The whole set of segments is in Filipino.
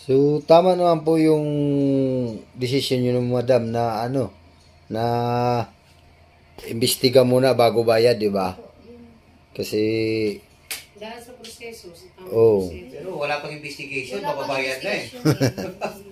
So, tama naman po yung decision nyo ng madam na na imbestiga muna bago bayad, di ba? Kasi dahil sa proseso, sa tamang oh. proseso. Pero wala pang investigation, mababayad na eh.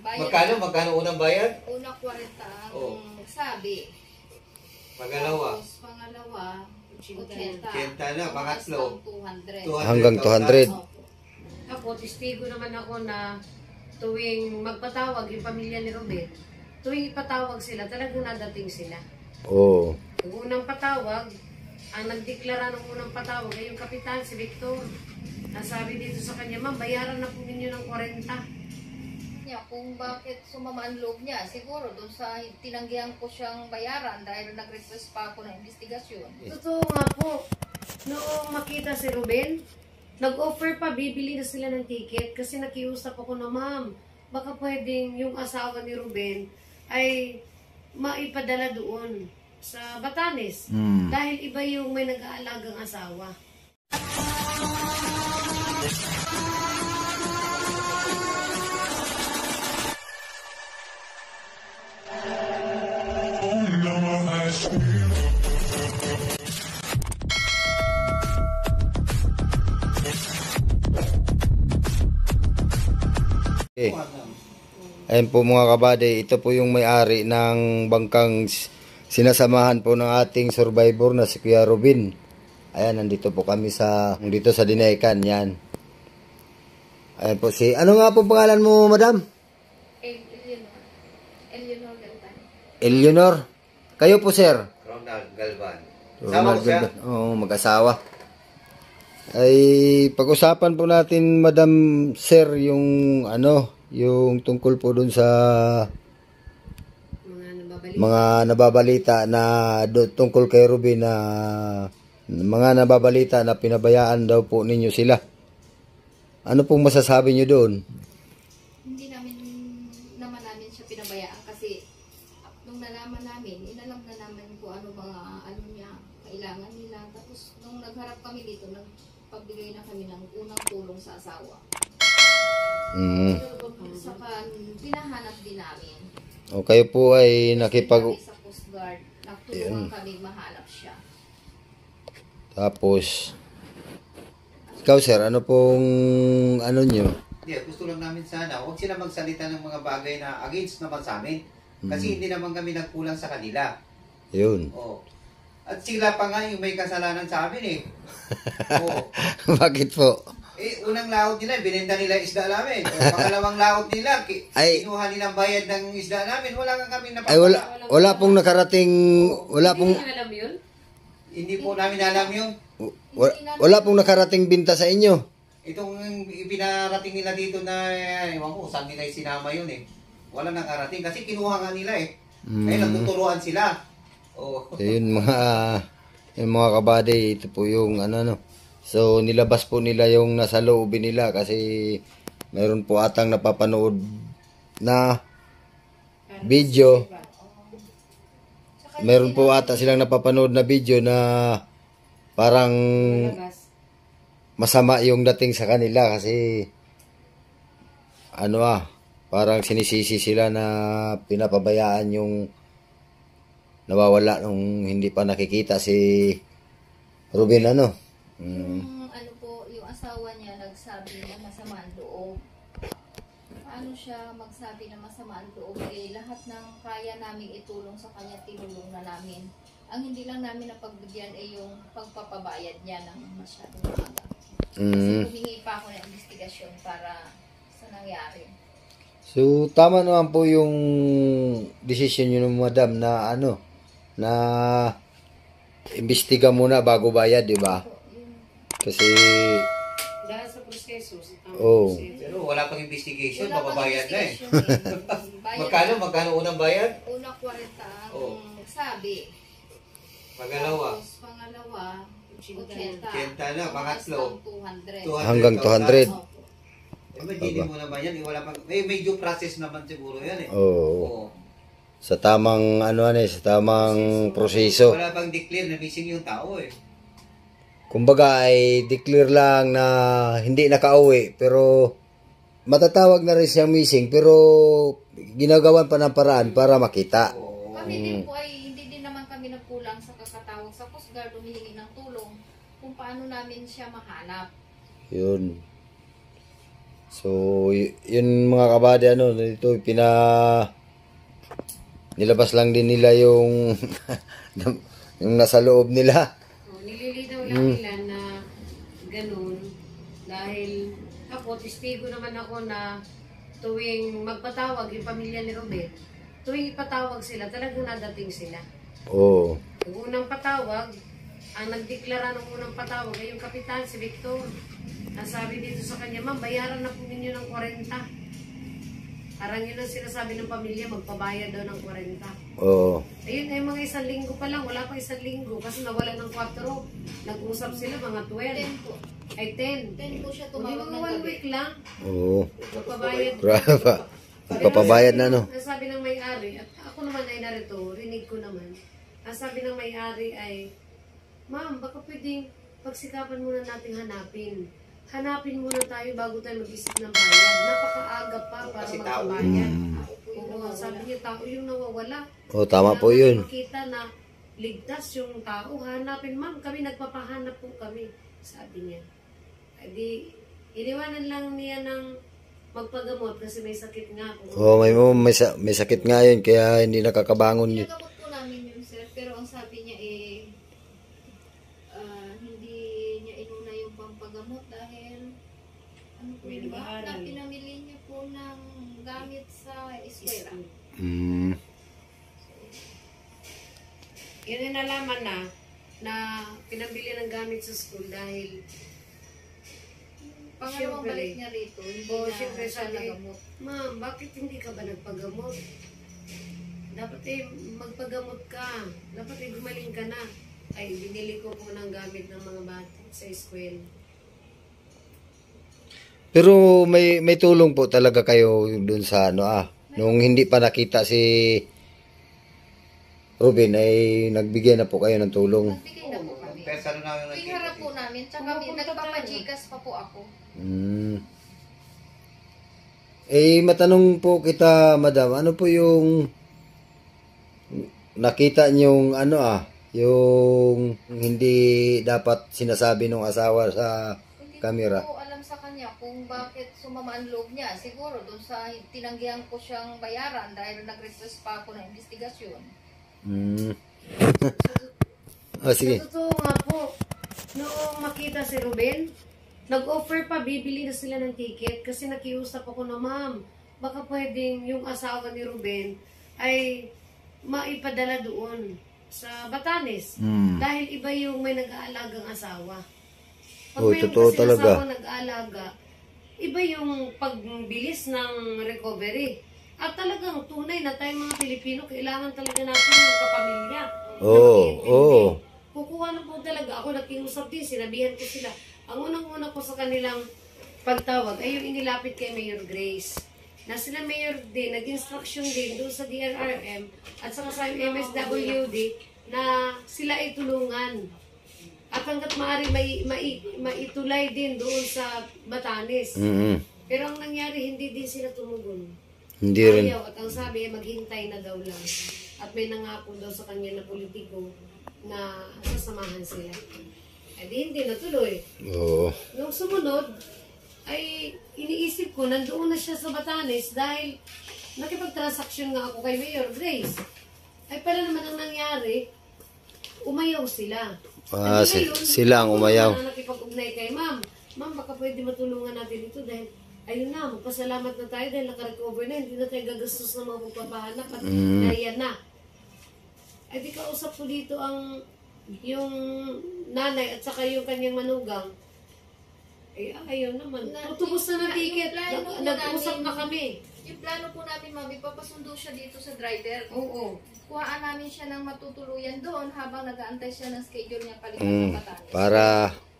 Bayad Magkano unang bayad? Una 40 ang Oh. sabi. Pangalawa, Tapos pangalawa, 80. 80 na, pangatlo, 200. Hanggang 200. Opo. Ako, testigo naman ako na tuwing magpatawag yung pamilya ni Robin, tuwing ipatawag sila, talagang nadating sila. Oh. Yung unang patawag, ang nagdeklara ng unang patawag ay yung kapitan, si Victor. Ang sabi dito sa kanya, ma'am, bayaran na po ninyo ng 40. Niya, kung bakit sumama ang loob niya, siguro doon sa tinanggihan ko siyang bayaran dahil nag-request pa ako ng investigasyon. Totoo nga po, noong makita si Ruben, nag-offer pa, bibili na sila ng ticket kasi nakiusap ako na, ma'am, baka pwedeng yung asawa ni Ruben ay maipadala doon sa Batanes. Dahil iba yung may nag-aalagang asawa. Okay. Ayan po mga kabady, ito po yung may-ari ng bangkang sinasamahan po ng ating survivor na si Kuya Robin. Ayan, nandito po kami dito sa Dinaykan, yan. Ayan po ano nga po pangalan mo, madam? Eleanor Galvan. Eleanor. Kayo po, sir? Ronald Galvan. Ronald Galvan. Oo, mag-asawa. Ay, pag-usapan po natin, madam, sir, yung yung tungkol po dun sa mga nababalita na tungkol kay Ruben na mga nababalita na pinabayaan daw po ninyo sila. Ano pong masasabi nyo doon? Hindi naman namin siya pinabayaan kasi nung nalaman namin, inalam na namin kung ano mga niya, kailangan nila. Tapos nung nagharap kami dito, nagpagbigay na kami ng unang tulong sa asawa. Saka pinahanap din namin. O kayo po ay Sa Coast Guard, nagtulungan kami mahanap siya. Tapos ikaw, sir, ano pong nyo? Yeah, gusto lang namin sana, huwag sila magsalita ng mga bagay na against naman sa amin. Kasi hindi naman kami nagkulang sa kanila. Yun. Oh. At sila pa nga yung may kasalanan sa amin eh. Oh. Bakit po? Unang laot nila, binenta nila isda namin. Pangalawang laot nila, kinuha nilang bayad ng isda namin. Wala kang kami napapala. Ay, wala pong nakarating, Hindi alam yun? Hindi po namin alam yun. Wala pong nakarating binta sa inyo. Itong ipinarating nila dito na, ewan ko, saan nila sinama yun eh. Wala nakarating kasi kinuha nga nila eh. Kaya nagtuturuan sila. Oh. So, yun mga kabady, ito po yung So, nilabas po nila yung nasa loobin nila kasi mayroon po atang napapanood na video. Meron po ata silang napapanood na video na parang masama yung dating sa kanila kasi parang sinisisi sila na pinapabayaan yung nawawala nung hindi pa nakikita si Ruben Yung asawa niya nagsabi na masama ang loob. Paano siya magsabi na masama ang loob? Lahat ng kaya namin itulong sa kanya, tinulong na namin. Ang hindi lang namin napagbigyan ay yung pagpapabayad niya ng masyadong maaga. Kasi humingi pa ako ng investigasyon para sa nangyari. So, tama naman po yung decision nyo ng madam na na imbestiga muna bago bayad, di ba? Kasi Dahil sa proseso, sa tamang proseso. Pero wala pang investigation, mababayad na eh. Bayad Magkano unang bayad? Una 40 ang sabi. Pangalawa, Tapos pangalawa, 80. 80 na, pangatlo, 200. hanggang 200. Opo. Imagine mo naman yan, wala pang, may due process naman siguro yan eh. Oo. Sa tamang sa tamang proseso. Wala pang declare na missing yung tao eh. Kumbaga ay declare lang na hindi nakauwi pero matatawag na rin siyang missing pero ginagawan pa ng paraan para makita. Kami din po ay hindi din naman kami nagkulang sa kakatawag sa Coast Guard, humihingi ng tulong kung paano namin siya mahanap. Yun. So, yun mga kabady, ano, dito nilabas lang din nila yung yung nasa loob nila. Nililinaw lang nila na ganun dahil ako, testigo naman ako na tuwing magpatawag yung pamilya ni Ruben, tuwing ipatawag sila, talagang nadating sila. Oo. Yung unang patawag, ang nagdeklara ng unang patawag ay yung kapitan, si Victor. Ang sabi dito sa kanya, ma'am, bayaran na po ninyo ng 40. Parang yun ang sinasabi ng pamilya, magpabayad daw ng 40. Oo. Ayun, ay mga 1 linggo pa lang, wala pa 1 linggo kasi nawala ng 4. Nag-usap sila mga 12. 10 po. Ay 10. 10 po siya Hindi tumawag mga ng 1 gabi. week lang. Oo. Magpabayad. Grabe pa. Magpapabayad na, no? Ang sabi ng may-ari, at ako naman ay narito, rinig ko naman. Ang sabi ng may-ari ay, ma'am, baka pwedeng pagsikapan muna nating hanapin. Hanapin muna tayo bago tayo mag-isip ng bayad. Napakaaga pa para Kasi tao. magpabayad. Oo, sabi niya, tao yung nawawala. Oo, tama po yun. Makita na ligtas yung tao, hanapin, ma'am, kami nagpapahanap po kami, sabi niya. Di, iniwanan lang niya ng magpagamot kasi may sakit nga. Oo, may sakit nga yun, kaya hindi nakakabangon yun. Pinagamot po namin yun, sir, pero ang sabi niya hindi niya inuna yung pampagamot dahil ano po May yun ba? nag-aaral. Na pinamili niya po ng gamit sa eskwela. Mm. Yun yung nalaman na pinabili ng gamit sa school dahil Pangalawang Siyempre. balik niya rito, hindi Oo, na siyempre siya sabi, nagamot. ma'am, bakit hindi ka ba nagpagamot? Dapat magpagamot ka. Dapat gumaling ka na. Ay, binili ko po ng gamit ng mga bata sa school. Pero may tulong po talaga kayo dun sa ano nung hindi pa nakita si Ruben ay nagbigay na po kayo ng tulong. Nagbigay na po kami. Personal na yung Yung harap po namin, tsaka nagpapajikas pa po ako. Mm. Matanong po kita, madam, ano po yung nakita niyong yung hindi dapat sinasabi ng asawa sa Hindi camera? ko alam sa kanya kung bakit sumama ang loob niya. Siguro doon sa tinanggihan ko siyang bayaran dahil nag-request pa ako ng investigasyon. Mm. Sige. Sa totoo nga po, noong makita si Ruben, nag-offer pa, bibili na sila ng ticket kasi nakiusap ako na, ma'am, baka pwedeng yung asawa ni Ruben ay maipadala doon sa Batanes. Dahil iba yung may nag-aalagang asawa. Pag Oh, may totoo kasi talaga. asawa nag-aalaga, iba yung pagbilis ng recovery. At talagang tunay na tayong mga Pilipino, kailangan talaga natin yung kapamilya. Oo. Kukuha na po talaga. Ako nakiusap din, sinabihan ko sila. Ang unang-una ko sa kanilang pagtawag ay yung inilapit kay Mayor Grace. Na sila Mayor din, nag-instruction din doon sa DRRM at saka sa MSWD na sila ay tulungan. At hanggat maaari maitulay din doon sa Batanes. Mm. Pero ang nangyari, hindi din sila tumugon. Hindi rin. Ayaw, at ang sabi ay maghintay na daw lang. At may nangako daw sa kanya na politiko na sasamahan sila. Eh di hindi natuloy. Oo. Nung sumunod, ay iniisip ko, nandoon na siya sa Batanes dahil nakipagtransaksyon nga ako kay Mayor Grace. Ay pala naman ang nangyari, umayaw sila. Sila ang umayaw. Na nakipag-ugnay kay ma'am. Ma'am, baka pwede matulungan natin ito dahil ayun na, magpasalamat na tayo dahil nakarecover na, hindi na tayo gagastos ng mga pagpapahanap at nayan na. Ay di kausap ko dito yung nanay at saka yung kanyang manugang. Eh, ayaw naman. Tutubos na ng ticket. Nag-usap na kami. Yung plano po namin, ma'am, ipapasundo siya dito sa driver. Oo. Kuhaan namin siya ng matutuluyan doon habang nag-aantay siya ng schedule niya palitan sa Batanes. Para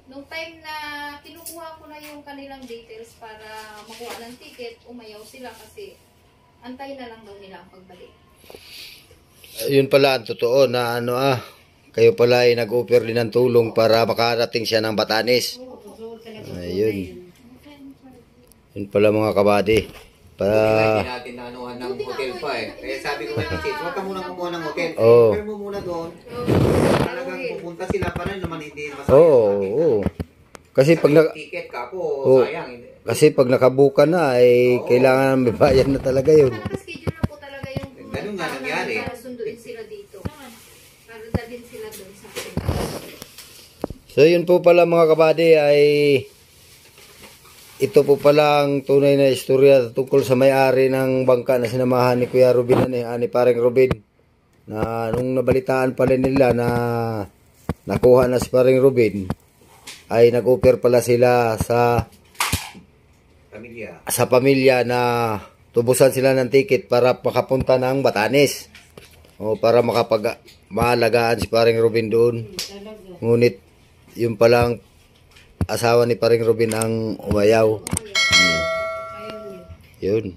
Nung time na kinukuha ko na yung kanilang details para makuha ng ticket, umayaw sila kasi antay na lang daw nila ang pagbalik. yun pala ang totoo na kayo pala ay nag-offer din ng tulong para makarating siya ng Batanes. Oo, totoo talaga. Ayun. Yun pala mga kabady. Para... Hindi natin naanuhan ng hotel pa eh. Kaya sabi ko kay Misis, huwag ka muna kumuha ng hotel. Oo. Pero mo muna doon. Talagang pupunta sila pa rin naman hindi masaya. Oo. Kasi pag Ticket ka po, Oo. sayang. Hindi. kasi pag nakabuka na ay kailangan may bayad na talaga yun. Nakaschedule na po talaga yung Ganun nga nangyari. para sunduin sila dito. Para dalhin sila doon sa akin. So yun po pala mga kabady ay ito po pala ang tunay na istorya tungkol sa may-ari ng bangka na sinamahan ni Kuya Ruben ni paring Ruben. Na nung nabalitaan pala nila na nakuha na si paring Ruben ay nag-offer pala sila sa pamilya na tubusan sila ng ticket para makapunta ng Batanes. O para maalagaan si paring Ruben doon. Ngunit yung palang asawa ni paring Ruben ang umayaw. Yun.